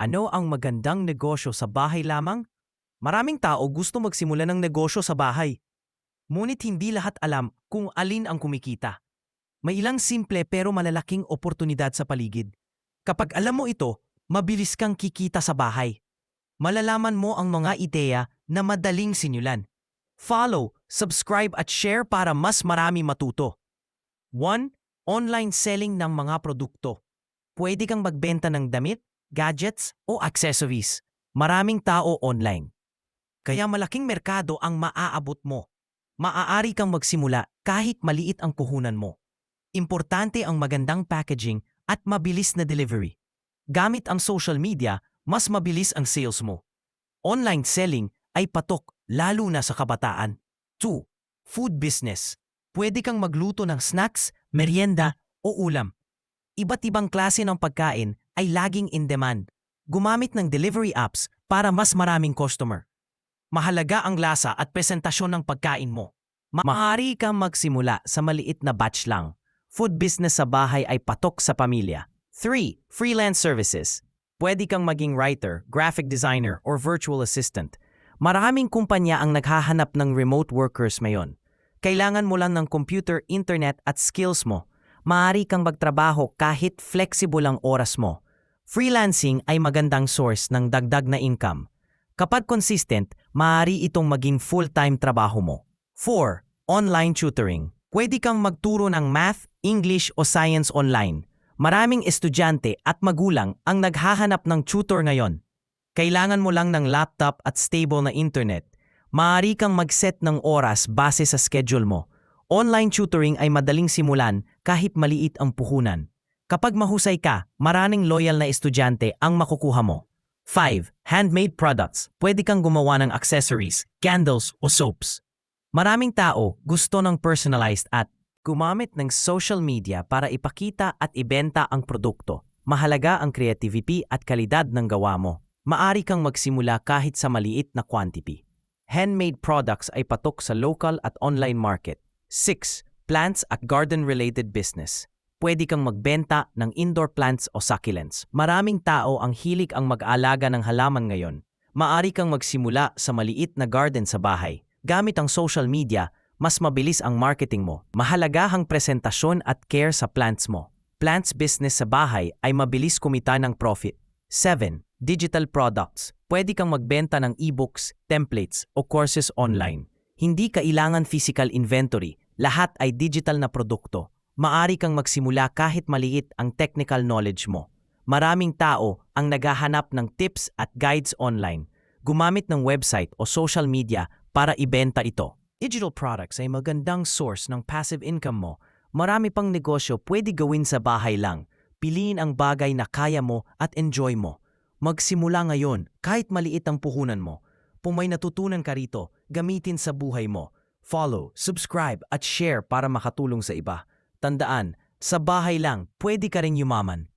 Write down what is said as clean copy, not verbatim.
Ano ang magandang negosyo sa bahay lamang? Maraming tao gusto magsimula ng negosyo sa bahay. Ngunit hindi lahat alam kung alin ang kumikita. May ilang simple pero malalaking oportunidad sa paligid. Kapag alam mo ito, mabilis kang kikita sa bahay. Malalaman mo ang mga ideya na madaling sinulan. Follow, subscribe at share para mas marami matuto. 1. Online selling ng mga produkto. Pwede kang magbenta ng damit, gadgets o accessories. Maraming tao online. Kaya malaking merkado ang maaabot mo. Maaari kang magsimula kahit maliit ang puhunan mo. Importante ang magandang packaging at mabilis na delivery. Gamit ang social media, mas mabilis ang sales mo. Online selling ay patok lalo na sa kabataan. 2. Food business. Pwede kang magluto ng snacks, merienda o ulam. Iba't ibang klase ng pagkain ay laging in demand. Gumamit ng delivery apps para mas maraming customer. Mahalaga ang lasa at presentasyon ng pagkain mo. Maaari kang magsimula sa maliit na batch lang. Food business sa bahay ay patok sa pamilya. 3. Freelance services. Pwede kang maging writer, graphic designer, or virtual assistant. Maraming kumpanya ang naghahanap ng remote workers ngayon. Kailangan mo lang ng computer, internet at skills mo. Maaari kang magtrabaho kahit flexible ang oras mo. Freelancing ay magandang source ng dagdag na income. Kapag consistent, maaari itong maging full-time trabaho mo. 4. Online tutoring. Pwede kang magturo ng math, English o science online. Maraming estudyante at magulang ang naghahanap ng tutor ngayon. Kailangan mo lang ng laptop at stable na internet. Maaari kang mag-set ng oras base sa schedule mo. Online tutoring ay madaling simulan kahit maliit ang puhunan. Kapag mahusay ka, maraming loyal na estudyante ang makukuha mo. 5. Handmade products. Pwede kang gumawa ng accessories, candles o soaps. Maraming tao gusto ng personalized at gumamit ng social media para ipakita at ibenta ang produkto. Mahalaga ang creativity at kalidad ng gawa mo. Maari kang magsimula kahit sa maliit na quantity. Handmade products ay patok sa local at online market. 6. Plants at garden-related business. Pwede kang magbenta ng indoor plants o succulents. Maraming tao ang hilig ang mag-aalaga ng halaman ngayon. Maari kang magsimula sa maliit na garden sa bahay. Gamit ang social media, mas mabilis ang marketing mo. Mahalaga ang presentasyon at care sa plants mo. Plants business sa bahay ay mabilis kumita ng profit. 7. Digital products. Pwede kang magbenta ng e-books, templates o courses online. Hindi kailangan physical inventory. Lahat ay digital na produkto. Maari kang magsimula kahit maliit ang technical knowledge mo. Maraming tao ang naghahanap ng tips at guides online. Gumamit ng website o social media para ibenta ito. Digital products ay magandang source ng passive income mo. Marami pang negosyo pwede gawin sa bahay lang. Piliin ang bagay na kaya mo at enjoy mo. Magsimula ngayon kahit maliit ang puhunan mo. Kung may natutunan ka rito, gamitin sa buhay mo. Follow, subscribe at share para makatulong sa iba. Tandaan, sa bahay lang pwede ka ring yumaman.